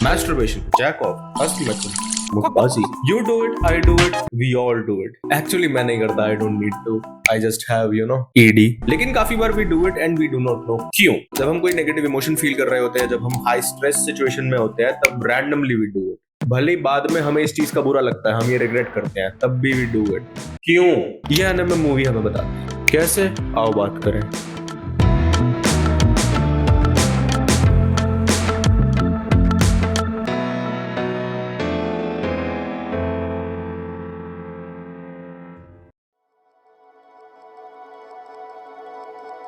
Masturbation, jack off, hustle method, मुक्कासी. You do it, I do it, we all do it. Actually मैं नहीं करता, I don't need to. I just have, ED. लेकिन काफी बार we do it and we do not know क्यों. जब हम कोई negative emotion feel कर रहे होते हैं, जब हम हाई स्ट्रेस सिचुएशन में होते हैं, तब रैंडमली we do it. भले ही बाद में हमें इस चीज का बुरा लगता है, हम ये रिग्रेट करते हैं, तब भी we do it. क्यों? ये एनिमे मूवी हमें बताती है. कैसे? आओ बात करें.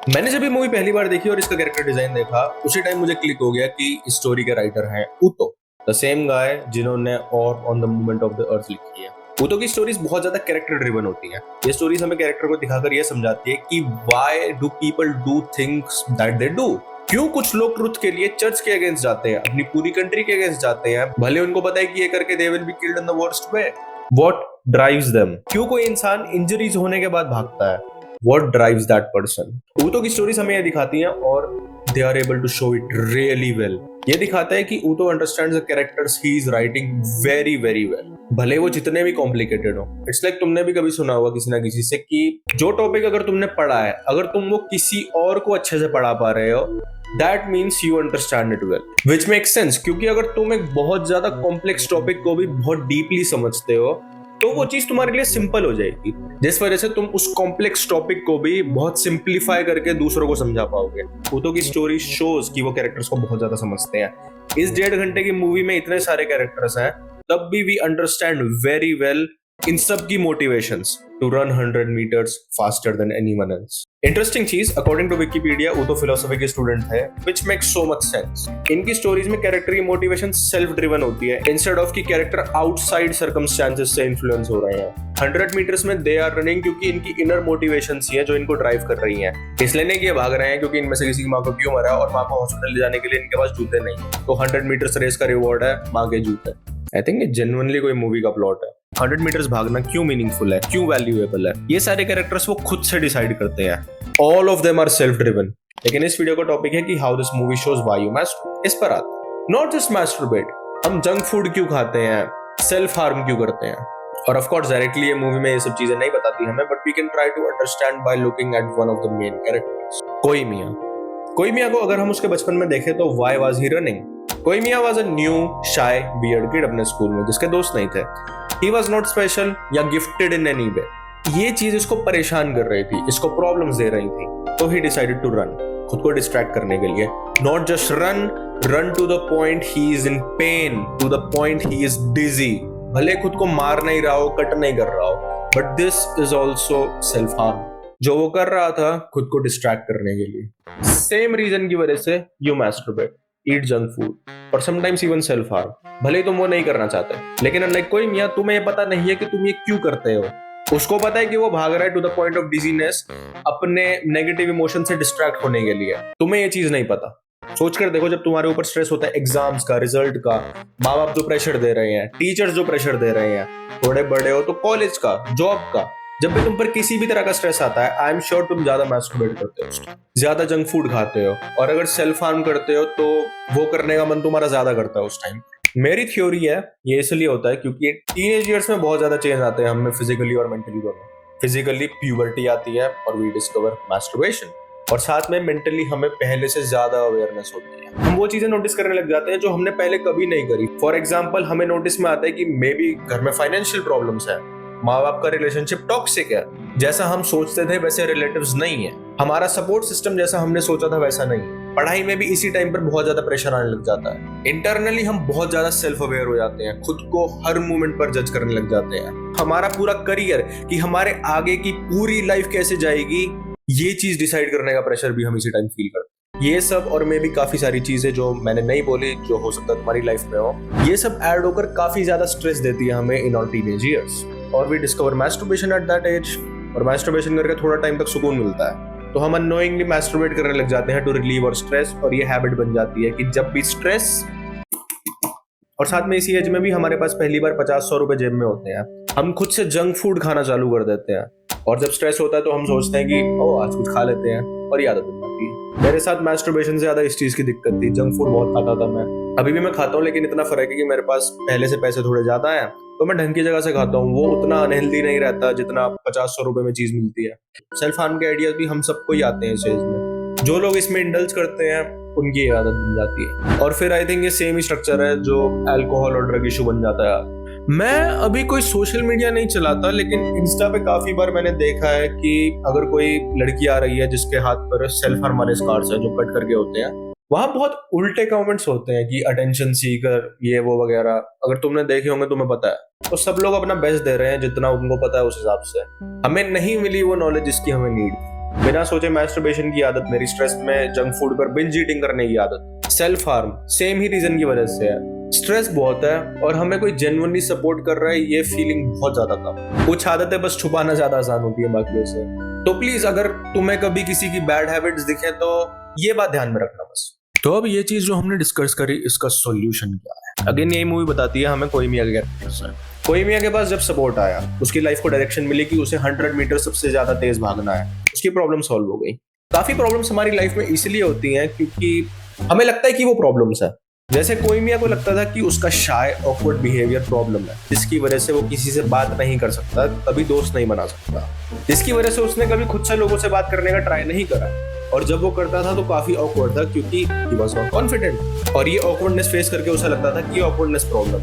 मैंने जब ये मूवी पहली बार देखी और इसका कैरेक्टर डिजाइन देखा, उसी टाइम मुझे क्लिक हो गया कि इस स्टोरी के राइटर हैं ऊतो, द सेम गाय जिन्होंने और on the movement of the earth लिखी है. ऊतो की स्टोरीज बहुत ज्यादा कैरेक्टर ड्रिवन होती हैं. ये स्टोरीज हमें कैरेक्टर को दिखाकर ये समझाती है कि why do people do things that they do. क्यों कुछ लोग ट्रुथ के लिए चर्च के अगेंस्ट जाते हैं, अपनी पूरी कंट्री के अगेंस्ट जाते हैं, भले उनको पता है कि ये करके they will be killed in the worst way. What drives them? क्यों कोई इंसान इंजरीज होने के बाद भागता है? What drives that person? ऊतो की स्टोरीज हमें ये दिखाती हैं और they are able to show it really well. ये दिखाता है कि ऊतो understands the characters he is writing very very well. भले वो जितने भी complicated हो. It's like तुमने भी कभी सुना होगा किसी ना किसी से कि जो टॉपिक अगर तुमने पढ़ा है, अगर तुम वो किसी और को अच्छे से पढ़ा पा रहे हो, that means you understand it well. Which makes sense, क्योंकि अगर तुम एक बहुत ज्यादा कॉम्प्लेक्स टॉपिक को भी बहुत डीपली समझते हो, तो वो चीज तुम्हारे लिए सिंपल हो जाएगी, जिस वजह से तुम उस कॉम्प्लेक्स टॉपिक को भी बहुत सिंप्लीफाई करके दूसरों को समझा पाओगे. ऊतो की स्टोरी शोज कि वो कैरेक्टर्स को बहुत ज्यादा समझते हैं. इस 1.5 घंटे की मूवी में इतने सारे कैरेक्टर्स हैं, तब भी वी अंडरस्टैंड वेरी वेल इन सब की motivations to run 100 meters faster than anyone else. Interesting चीज, अकॉर्डिंग टू विकिपीडिया, ऊतो फिलोसफी के स्टूडेंट है, which makes so much sense. इनकी स्टोरीज में कैरेक्टर की मोटिवेशन सेल्फ ड्रिवन होती है, इंस्टेड ऑफ कि कैरेक्टर आउटसाइड सर्कमस्टेंसेस से इन्फ्लुएंस हो रहे हैं. 100 meters में दे आर रनिंग क्योंकि इनकी इनर मोटिवेशंस ही हैं जो इनको ड्राइव कर रही हैं. इसलिए नहीं कि ये भाग रहे हैं क्योंकि इनमें से किसी की माँ को ट्यूमर है और माँ को हॉस्पिटल ले जाने के लिए इनके पास जूते नहीं, तो 100 meters रेस का रिवॉर्ड है माँ के जूते. आई थिंक ये जेन्युइनली कोई मूवी का प्लॉट है. 100 meters भागना क्यों मीनिंगफुल है, क्यों वैल्यूएबल है, ये सारे कैरेक्टर्स वो खुद से डिसाइड करते हैं. All of them are self driven. लेकिन इस वीडियो का टॉपिक है कि how this movie shows why you masturbate. इस पर आते, नॉट जस्ट मास्टरबेट, हम जंक फूड क्यों खाते हैं, सेल्फ हार्म क्यों करते हैं. और ऑफ कोर्स डायरेक्टली ये मूवी में ये सब चीजें नहीं बताती हमें, but we can try to understand by looking at one of the main characters, कोइमिया को अगर हम उसके बचपन में देखें तो व्हाई वाज ही रनिंग. कोइमिया was a new shy weird kid अपने स्कूल में जिसके दोस्त नहीं थे. ही वाज नॉट स्पेशल या गिफ्टेड इन एनी वे. ये चीज इसको परेशान कर रही थी, इसको प्रॉब्लम्स दे रही थी, तो ही डिसाइडेड टू रन, खुद को डिस्ट्रैक्ट करने के लिए. Not just run to the point he is in pain, to the point he is dizzy. भले खुद को मार नहीं रहा हो, कट नहीं कर रहा हो, but this is also self harm. जो वो कर रहा था खुद को डिस्ट्रैक्ट करने के लिए. सेम रीजन की वजह से you masturbate, eat junk food और समटाइम्स इवन सेल्फ हार्म. भले तुम वो नहीं करना चाहते, लेकिन अनलाइक कोइमिया तुम्हें ये पता नहीं है कि तुम ये क्यों करते हो. उसको पता है कि वो भाग रहा है to the point of dizziness, अपने नेगेटिव इमोशन से डिस्ट्रैक्ट होने के लिए. तुम्हें ये चीज नहीं पता. सोच कर देखो, जब तुम्हारे ऊपर स्ट्रेस होता है एग्जाम्स का, रिजल्ट का, माँ बाप जो प्रेशर दे रहे हैं, टीचर्स जो प्रेशर दे रहे हैं, थोड़े बड़े हो तो कॉलेज का, जॉब का, जब भी तुम पर किसी भी तरह का स्ट्रेस आता है, आई एम श्योर तुम ज्यादा मैस्टरबेट करते हो, ज्यादा जंक फूड खाते हो, और अगर सेल्फ हार्म करते हो तो वो करने का मन तुम्हारा ज्यादा करता है उस टाइम. मेरी थ्योरी है ये इसलिए होता है क्योंकि टीनेज ईयर्स में बहुत ज्यादा चेंज आते हैं हमें फिजिकली और मेंटली दोनों. फिजिकली प्यूबर्टी आती है और वी डिस्कवर मैस्टरबेशन, और साथ में मेंटली हमें पहले से ज्यादा अवेयरनेस होती है. हम वो चीजें नोटिस करने लग जाते हैं जो हमने पहले कभी नहीं करी. फॉर एग्जाम्पल, हमें नोटिस में आता है कि मे बी घर में फाइनेंशियल प्रॉब्लम्स है, माँ बाप का रिलेशनशिप टॉक्सिक है, जैसा हम सोचते थे वैसे रिलेटिव्स नहीं है, हमारा सपोर्ट सिस्टम जैसा हमने सोचा था वैसा नहीं है. पढ़ाई में भी इसी टाइम पर बहुत ज्यादा प्रेशर आने लग जाता है. इंटरनली हम बहुत ज्यादा सेल्फ अवेयर हो जाते हैं, खुद को हर मोमेंट पर जज करने लग जाते हैं. हमारा पूरा करियर, कि हमारे आगे की पूरी लाइफ कैसे जाएगी, ये चीज डिसाइड करने का प्रेशर भी हम इसी टाइम फील करते हैं. ये सब और मे भी काफी सारी चीजें जो मैंने नहीं बोली, जो हो सकता है तुम्हारी लाइफ में हो, ये सब ऐड होकर काफी ज्यादा स्ट्रेस देती है हमें इन आवर टीनेज ईयर्स. और we discover masturbation at that age, और मैस्टरबेशन करके थोड़ा टाइम तक सुकून मिलता है, तो हम अननोइंगली मैस्टरबेट करने लग जाते हैं टू रिलीव और स्ट्रेस. और ये हैबिट बन जाती है कि जब भी स्ट्रेस, और साथ में इसी एज में भी हमारे पास पहली बार 50-100 रुपए जेब में होते हैं, हम खुद से जंक फूड खाना चालू कर देते हैं. और जब स्ट्रेस होता है तो हम सोचते हैं कि ओ आज कुछ खा लेते हैं, और ये आदत बन जाती है. मेरे साथ मैस्टरबेशन से ज्यादा इस चीज की दिक्कत थी. जंक फूड बहुत खाता था मैं, अभी भी मैं खाता हूँ, लेकिन इतना फर्क है कि मेरे पास पहले से पैसे थोड़े ज्यादा हैं, तो मैं ढंग की जगह से खाता हूँ। वो उतना अनहेल्दी नहीं रहता जितना 50-100 रुपए में चीज मिलती है। सेल्फ हार्म के आइडियाज भी हम सबको ही आते हैं इस एज में। जो लोग इसमें इंडल्ज करते हैं उनकी ये आदत बन जाती है। और फिर आई थिंक ये सेम ही स्ट्रक्चर है जो अल्कोहल और ड्रग इशू बन जाता है। मैं अभी कोई सोशल मीडिया नहीं चलाता, लेकिन इंस्टा पे काफी बार मैंने देखा है कि अगर कोई लड़की आ रही है जिसके हाथ पर सेल्फ हार्म वाले स्कार्स है जो कट करके होते हैं, वहां बहुत उल्टे कमेंट्स होते हैं कि अटेंशन सीकर ये वो वगैरह। अगर तुमने देखे होंगे तुम्हें पता है। तो सब लोग अपना बेस्ट दे रहे हैं जितना उनको पता है उस हिसाब से। हमें नहीं मिली वो नॉलेज जिसकी हमें नीड थी। बिना सोचे मैस्टरबेशन की आदत, मेरी स्ट्रेस में जंक फूड पर बिंज ईटिंग करने की आदत, सेल्फ हार्म सेम ही रीजन की वजह से है। स्ट्रेस बहुत है और हमें कोई जेन्युइनली सपोर्ट कर रहा है, ये फीलिंग बहुत ज्यादा कम। कुछ आदतें बस छुपाना ज्यादा आसान होती है बाकियों से। तो प्लीज अगर तुम्हें कभी किसी की बैड हैबिट्स दिखे तो ये बात ध्यान में रखना बस। तो अब ये चीज जो हमने डिस्कस करी, इसका सॉल्यूशन क्या है? अगेन यही मूवी बताती है हमें कोई मियां के पास जब सपोर्ट आया, उसकी लाइफ को डायरेक्शन मिली कि उसे 100 मीटर सबसे ज्यादा तेज भागना है, उसकी प्रॉब्लम सॉल्व हो गई। काफी प्रॉब्लम्स हमारी लाइफ में इसलिए होती हैं क्योंकि हमें लगता है कि वो प्रॉब्लम्स है। जैसे कोई मियां को लगता था कि उसका शाय ऑकवर्ड बिहेवियर प्रॉब्लम है, जिसकी वजह से वो किसी से बात नहीं कर सकता, कभी दोस्त नहीं बना सकता, जिसकी वजह से उसने कभी खुद से लोगों से बात करने का ट्राई नहीं करा। और जब वो करता था तो काफी ऑकवर्ड था क्योंकि ही वाज नॉट कॉन्फिडेंट। और ये ऑकवर्डनेस फेस करके उसे लगता था कि ये ऑकवर्डनेस प्रॉब्लम,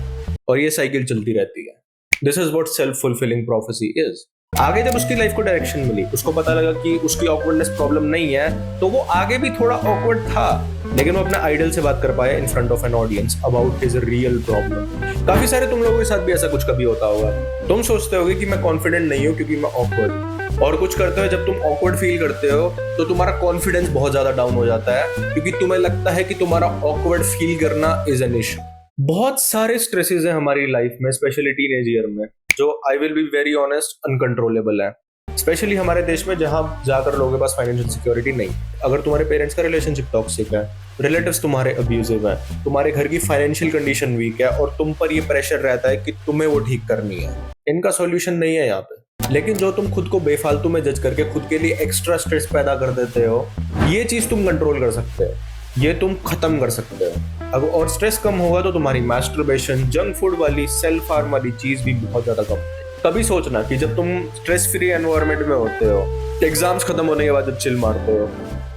और ये साइकिल चलती रहती है। This is what self fulfilling prophecy is. आगे जब उसकी लाइफ को डायरेक्शन मिली, उसको पता लगा कि उसकी ऑकवर्डनेस प्रॉब्लम नहीं है, तो वो आगे भी थोड़ा ऑकवर्ड था, लेकिन वो अपने आइडल से बात कर पाया in front of an audience about his real problem. काफी सारे तुम लोगों के साथ भी ऐसा कुछ कभी होता होगा। तुम सोचते होगे कि मैं कॉन्फिडेंट नहीं हूँ क्योंकि मैं ऑकवर्ड, और कुछ करते हो जब तुम ऑकवर्ड फील करते हो तो तुम्हारा कॉन्फिडेंस बहुत ज्यादा डाउन हो जाता है क्योंकि तुम्हें लगता है कि तुम्हारा ऑकवर्ड फील करना इज एन इशू। बहुत सारे स्ट्रेसेस हैं हमारी लाइफ में, स्पेशली टीनेज ईयर में, जो I will be very honest uncontrollable है। स्पेशली हमारे देश में जहां ज्यादातर लोगों के पास फाइनेंशियल सिक्योरिटी नहीं। अगर तुम्हारे पेरेंट्स का रिलेशनशिप टॉक्सिक है, रिलेटिव्स तुम्हारे अब्यूजिव है, तुम्हारे घर की फाइनेंशियल कंडीशन वीक है और तुम पर ये प्रेशर रहता है कि तुम्हें वो ठीक करनी है, इनका सॉल्यूशन नहीं है यहाँ पे। लेकिन जो तुम खुद को बेफालतू में जज करके खुद के लिए एक्स्ट्रा स्ट्रेस पैदा कर देते हो, ये चीज तुम कंट्रोल कर सकते हो, ये तुम खत्म कर सकते हो। अब और स्ट्रेस कम होगा तो तुम्हारी मैस्टरबेशन, जंक फूड वाली, सेल्फ हार्म वाली चीज भी बहुत ज्यादा कम। कभी सोचना कि जब तुम स्ट्रेस फ्री एनवायरनमेंट में होते हो, एग्जाम्स खत्म होने के बाद जब चिल मारते हो,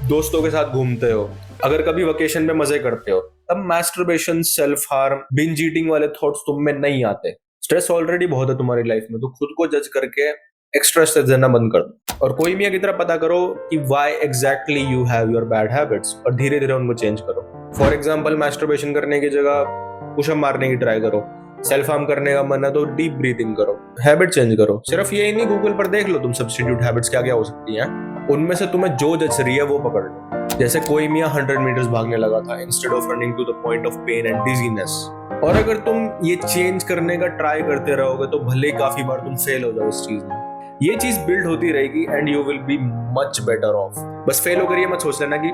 दोस्तों के साथ घूमते हो, अगर कभी वेकेशन में मजे करते हो, तब masturbation, self harm, binge eating वाले थॉट्स तुम में नहीं आते। स्ट्रेस ऑलरेडी बहुत है तुम्हारी लाइफ में, तो खुद को जज करके एक्स्ट्रा स्ट्रेस देना बंद कर दो और कोई मियां की तरह पता करो कि why exactly you have your bad habits, और धीरे धीरे उनको चेंज करो। फॉर एग्जांपल, मैस्टरबेशन करने की जगह पुशअप मारने की ट्राई करो। सेल्फ हार्म करने का मन है तो डीप ब्रीथिंग करो, हैबिट चेंज करो। सिर्फ ये ही नहीं, गूगल पर देख लो तुम सब्स्टिट्यूट हैबिट्स क्या क्या हो सकती हैं, उनमें से तुम्हें जो जच रही है वो पकड़ लो। जैसे कोई मियां 100 मीटर्स भागने लगा था instead of running to the point of pain and dizziness. और अगर तुम ये चेंज करने का ट्राई करते रहोगे तो भले ही काफी बार तुम फेल हो जाओ इस चीज में, ये चीज बिल्ड होती रहेगी and you will be much better of. बस फेल होकर ये मत सोच लेना कि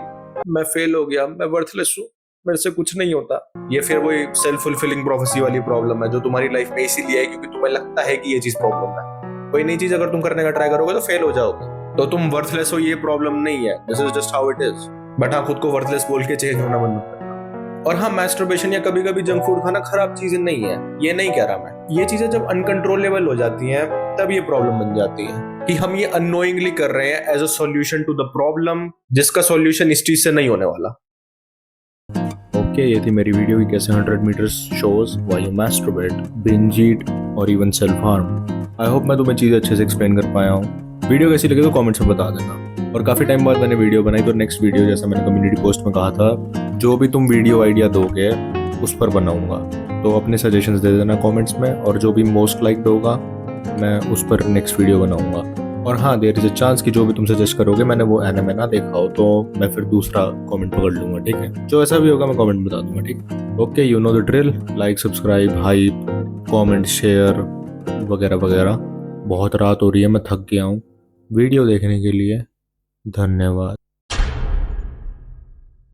मैं फेल हो गया, मैं वर्थलेस हूँ, मेरे से कुछ नहीं होता। ये फिर वही सेल्फ फुलफिलिंग प्रोफेसी वाली प्रॉब्लम है जो तुम्हारी लाइफ में इसीलिए है क्योंकि तुम्हें लगता है कि ये चीज प्रॉब्लम है। कोई नई चीज अगर तुम करने का ट्राई करोगे तो फेल हो जाओगे, तो तुम वर्थलेस हो, ये प्रॉब्लम नहीं है। This is just how it is. But हाँ, खुद को वर्थलेस बोल के चेंज होना बंद मत करना। और हाँ, मैस्टरबेशन या कभी कभी जंक फूड खाना खराब चीजें नहीं है, ये नहीं कह रहा मैं। ये चीजें जब अनकंट्रोलेबल हो जाती हैं तब ये प्रॉब्लम बन जाती है कि हम ये अननोइंगली कर रहे हैं as a solution to the problem, जिसका सॉल्यूशन इस चीज से नहीं होने वाला। ओके, ये थी मेरी वीडियो की कैसे 100 metres shows while you masturbate, binge eat और even self harm. I hope मैं तुम्हें चीजें अच्छे से एक्सप्लेन कर पाया हूँ। वीडियो कैसी लगी तो कमेंट्स में बता देना। और काफी टाइम बाद मैंने वीडियो बनाई, तो नेक्स्ट वीडियो जैसा मैंने कम्युनिटी पोस्ट में कहा था, जो भी तुम वीडियो आइडिया दोगे उस पर बनाऊंगा। तो अपने सजेशंस दे देना कमेंट्स में, और जो भी मोस्ट लाइक्ड होगा मैं उस पर नेक्स्ट वीडियो बनाऊंगा। और हाँ, देयर इज अ चांस कि जो भी तुम सजेस्ट करोगे मैंने वो एनिमे ना देखा हो तो मैं फिर दूसरा कमेंट पकड़ लूंगा, ठीक है? जो ऐसा भी होगा मैं कमेंट बता दूंगा, ठीक? Okay, you know the drill. Like, subscribe, hype, comment, share वगैरह वगैरह। बहुत रात हो रही है, मैं थक गया हूँ। वीडियो देखने के लिए धन्यवाद।